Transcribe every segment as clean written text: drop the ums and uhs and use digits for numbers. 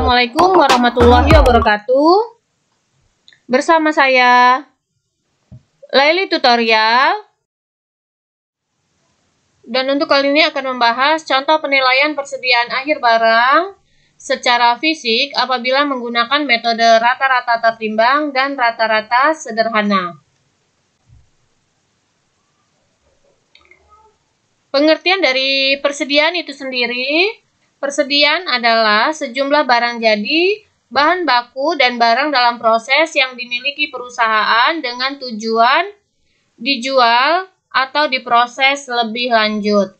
Assalamualaikum warahmatullahi wabarakatuh. Bersama saya Laili Tutorial. Dan untuk kali ini akan membahas contoh penilaian persediaan akhir barang secara fisik apabila menggunakan metode rata-rata tertimbang dan rata-rata sederhana. Pengertian dari persediaan itu sendiri. Persediaan adalah sejumlah barang jadi, bahan baku, dan barang dalam proses yang dimiliki perusahaan dengan tujuan dijual atau diproses lebih lanjut.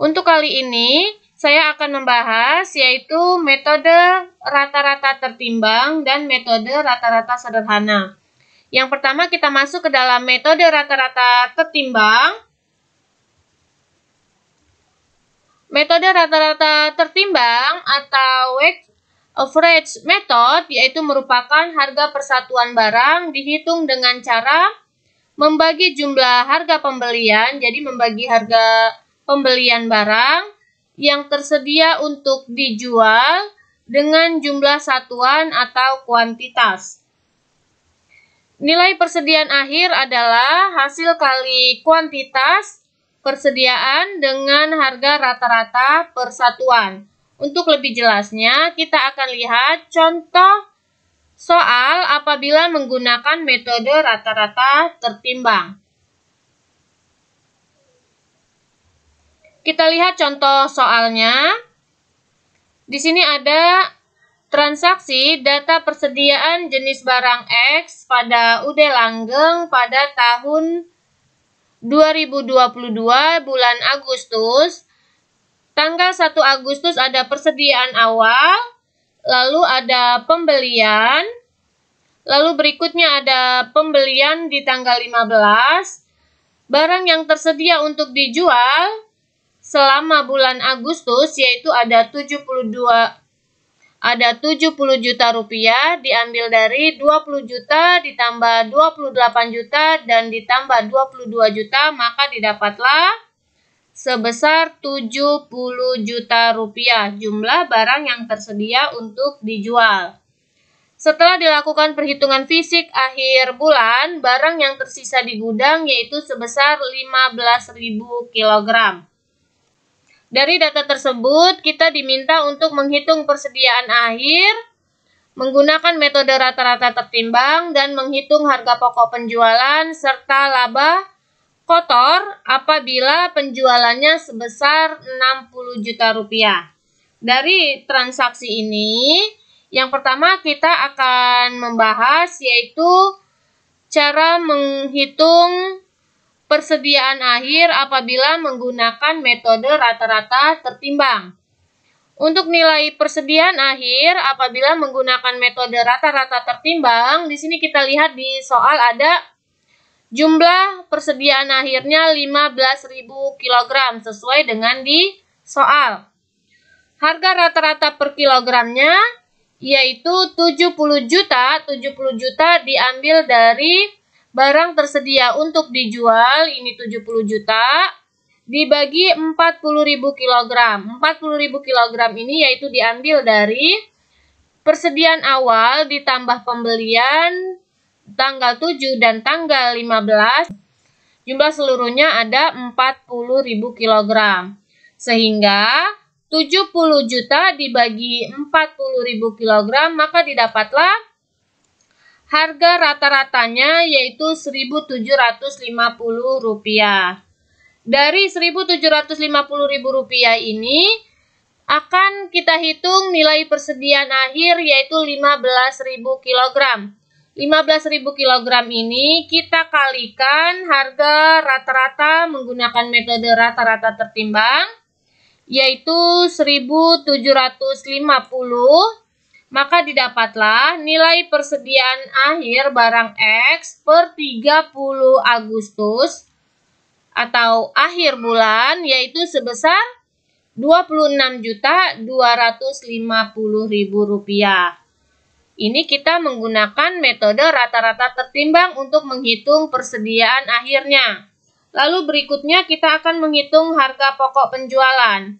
Untuk kali ini, saya akan membahas yaitu metode rata-rata tertimbang dan metode rata-rata sederhana. Yang pertama kita masuk ke dalam metode rata-rata tertimbang. Metode rata-rata tertimbang atau weighted average method yaitu merupakan harga persatuan barang dihitung dengan cara membagi jumlah harga pembelian, jadi membagi harga pembelian barang yang tersedia untuk dijual dengan jumlah satuan atau kuantitas. Nilai persediaan akhir adalah hasil kali kuantitas persediaan dengan harga rata-rata persatuan. Untuk lebih jelasnya, kita akan lihat contoh soal apabila menggunakan metode rata-rata tertimbang. Kita lihat contoh soalnya. Di sini ada transaksi data persediaan jenis barang X pada UD Langgeng pada tahun 2022 bulan Agustus. Tanggal 1 Agustus ada persediaan awal, lalu ada pembelian, lalu berikutnya ada pembelian di tanggal 15. Barang yang tersedia untuk dijual selama bulan Agustus yaitu ada 70 juta rupiah, diambil dari 20 juta ditambah 28 juta dan ditambah 22 juta, maka didapatlah sebesar 70 juta rupiah jumlah barang yang tersedia untuk dijual. Setelah dilakukan perhitungan fisik akhir bulan, barang yang tersisa di gudang yaitu sebesar 15.000 kg. Dari data tersebut, kita diminta untuk menghitung persediaan akhir menggunakan metode rata-rata tertimbang dan menghitung harga pokok penjualan serta laba kotor apabila penjualannya sebesar 60 juta rupiah. Dari transaksi ini, yang pertama kita akan membahas yaitu cara menghitung persediaan akhir apabila menggunakan metode rata-rata tertimbang. Untuk nilai persediaan akhir apabila menggunakan metode rata-rata tertimbang, di sini kita lihat di soal ada jumlah persediaan akhirnya 15.000 kg sesuai dengan di soal. Harga rata-rata per kilogramnya yaitu 70 juta diambil dari barang tersedia untuk dijual, ini 70 juta, dibagi 40.000 kg. 40.000 kg ini yaitu diambil dari persediaan awal ditambah pembelian tanggal 7 dan tanggal 15. Jumlah seluruhnya ada 40.000 kg. Sehingga 70 juta dibagi 40.000 kg, maka didapatlah harga rata-ratanya yaitu Rp1.750. Dari Rp1.750.000 ini akan kita hitung nilai persediaan akhir yaitu 15.000 kg. 15.000 kg ini kita kalikan harga rata-rata menggunakan metode rata-rata tertimbang yaitu 1.750. Maka didapatlah nilai persediaan akhir barang X per 30 Agustus atau akhir bulan yaitu sebesar Rp26.250.000. Ini kita menggunakan metode rata-rata tertimbang untuk menghitung persediaan akhirnya. Lalu berikutnya kita akan menghitung harga pokok penjualan.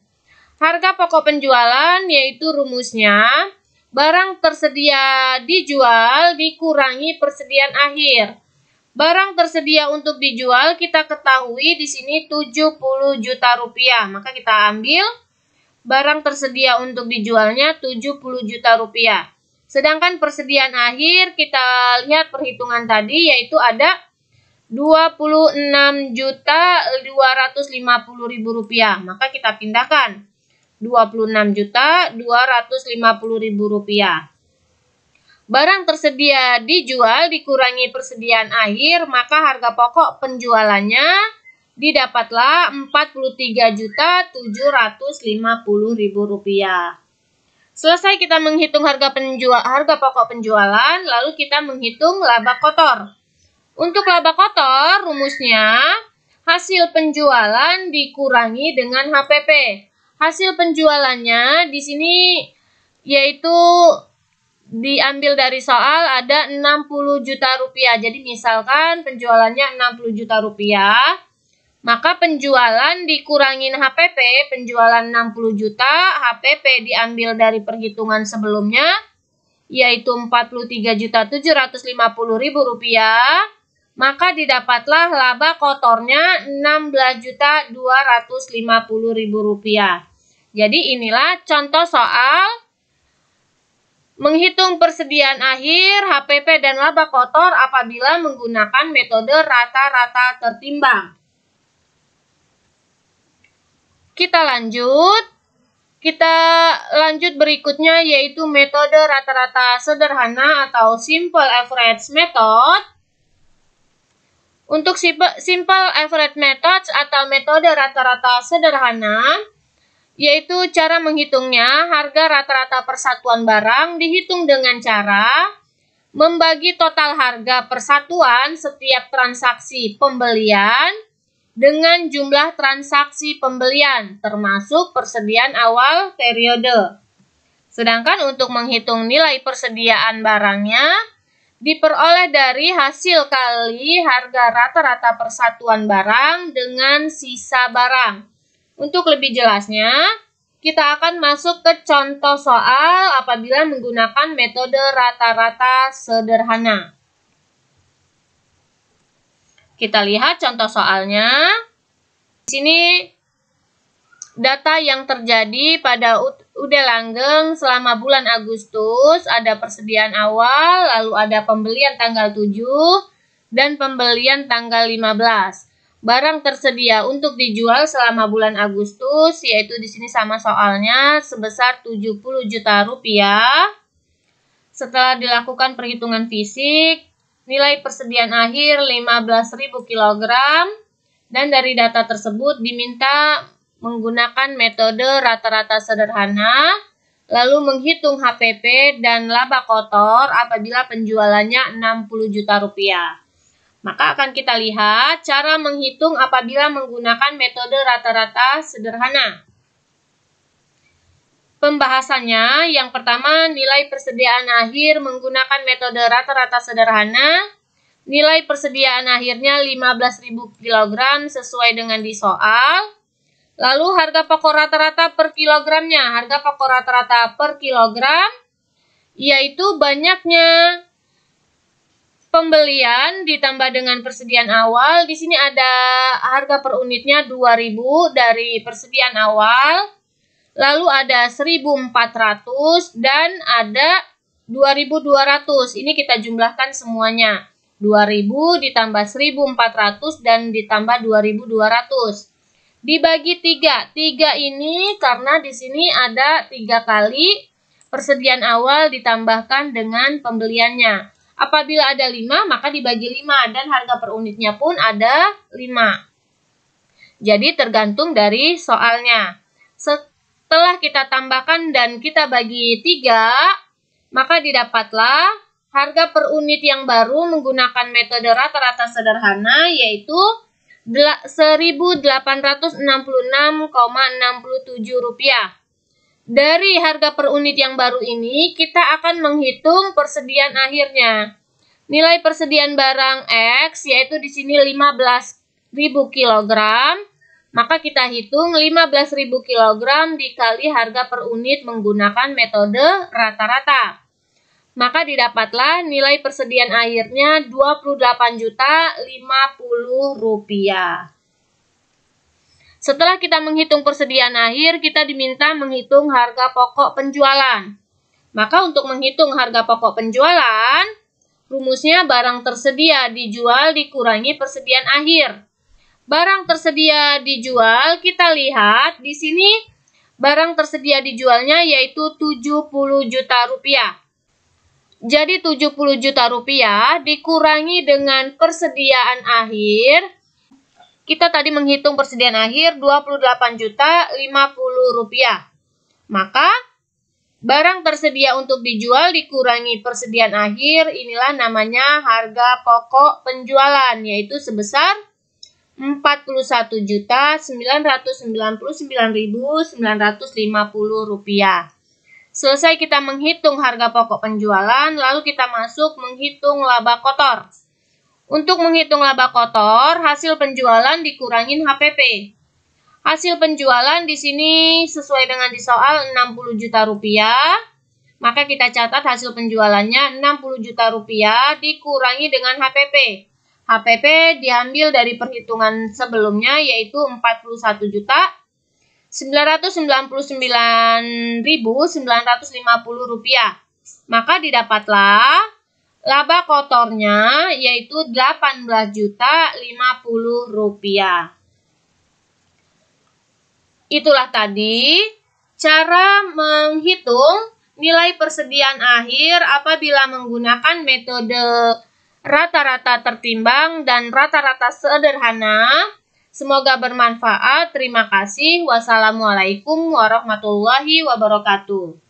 Harga pokok penjualan yaitu rumusnya barang tersedia dijual dikurangi persediaan akhir. Barang tersedia untuk dijual kita ketahui di sini 70 juta rupiah. Maka kita ambil barang tersedia untuk dijualnya 70 juta rupiah. Sedangkan persediaan akhir kita lihat perhitungan tadi yaitu ada 26.250.000 rupiah. Maka kita pindahkan 26.250.000 rupiah. Barang tersedia dijual dikurangi persediaan akhir, maka harga pokok penjualannya didapatlah 43.750.000 rupiah. Selesai kita menghitung harga pokok penjualan, lalu kita menghitung laba kotor. Untuk laba kotor, rumusnya hasil penjualan dikurangi dengan HPP. Hasil penjualannya di sini yaitu diambil dari soal ada 60 juta rupiah. Jadi misalkan penjualannya 60 juta rupiah, maka penjualan dikurangin HPP, penjualan 60 juta, HPP diambil dari perhitungan sebelumnya, yaitu 43.750.000 rupiah, maka didapatlah laba kotornya 16.250.000 rupiah. Jadi inilah contoh soal menghitung persediaan akhir, HPP, dan laba kotor apabila menggunakan metode rata-rata tertimbang. Kita lanjut berikutnya yaitu metode rata-rata sederhana atau simple average method. Untuk simple average method atau metode rata-rata sederhana, yaitu cara menghitungnya harga rata-rata persatuan barang dihitung dengan cara membagi total harga persatuan setiap transaksi pembelian dengan jumlah transaksi pembelian termasuk persediaan awal periode. Sedangkan untuk menghitung nilai persediaan barangnya diperoleh dari hasil kali harga rata-rata persatuan barang dengan sisa barang. Untuk lebih jelasnya, kita akan masuk ke contoh soal apabila menggunakan metode rata-rata sederhana. Kita lihat contoh soalnya. Di sini data yang terjadi pada UD Langgeng selama bulan Agustus, ada persediaan awal, lalu ada pembelian tanggal 7 dan pembelian tanggal 15. Barang tersedia untuk dijual selama bulan Agustus, yaitu di sini sama soalnya sebesar 70 juta rupiah. Setelah dilakukan perhitungan fisik, nilai persediaan akhir 15.000 kg, dan dari data tersebut diminta menggunakan metode rata-rata sederhana, lalu menghitung HPP dan laba kotor apabila penjualannya 60 juta rupiah. Maka akan kita lihat cara menghitung apabila menggunakan metode rata-rata sederhana. Pembahasannya, yang pertama nilai persediaan akhir menggunakan metode rata-rata sederhana. Nilai persediaan akhirnya 15.000 kg sesuai dengan di soal. Lalu harga pokok rata-rata per kilogramnya. Harga pokok rata-rata per kilogram yaitu banyaknya pembelian ditambah dengan persediaan awal. Di sini ada harga per unitnya 2.000 dari persediaan awal. Lalu ada 1.400 dan ada 2.200. Ini kita jumlahkan semuanya. 2.000 ditambah 1.400 dan ditambah 2.200. Dibagi 3. 3 ini karena di sini ada 3 kali persediaan awal ditambahkan dengan pembeliannya. Apabila ada 5, maka dibagi 5 dan harga per unitnya pun ada 5. Jadi tergantung dari soalnya. Setelah kita tambahkan dan kita bagi 3, maka didapatlah harga per unit yang baru menggunakan metode rata-rata sederhana yaitu Rp1.866,67. Dari harga per unit yang baru ini, kita akan menghitung persediaan akhirnya. Nilai persediaan barang X, yaitu di sini 15.000 kg, Maka kita hitung 15.000 kg dikali harga per unit menggunakan metode rata-rata. Maka didapatlah nilai persediaan akhirnya Rp28.050.000. Setelah kita menghitung persediaan akhir, kita diminta menghitung harga pokok penjualan. Maka untuk menghitung harga pokok penjualan, rumusnya barang tersedia dijual dikurangi persediaan akhir. Barang tersedia dijual, kita lihat di sini barang tersedia dijualnya yaitu Rp70 juta. Jadi Rp70 juta dikurangi dengan persediaan akhir. Kita tadi menghitung persediaan akhir Rp28.050.000. Maka barang tersedia untuk dijual dikurangi persediaan akhir, inilah namanya harga pokok penjualan, yaitu sebesar Rp41.999.950. Selesai kita menghitung harga pokok penjualan, lalu kita masuk menghitung laba kotor. Untuk menghitung laba kotor, hasil penjualan dikurangin HPP. Hasil penjualan di sini sesuai dengan di soal Rp60 juta. Maka kita catat hasil penjualannya Rp60 juta dikurangi dengan HPP. HPP diambil dari perhitungan sebelumnya yaitu Rp49.999.950. Maka didapatlah laba kotornya yaitu Rp18.050.000. Itulah tadi cara menghitung nilai persediaan akhir apabila menggunakan metode rata-rata tertimbang dan rata-rata sederhana. Semoga bermanfaat. Terima kasih. Wassalamualaikum warahmatullahi wabarakatuh.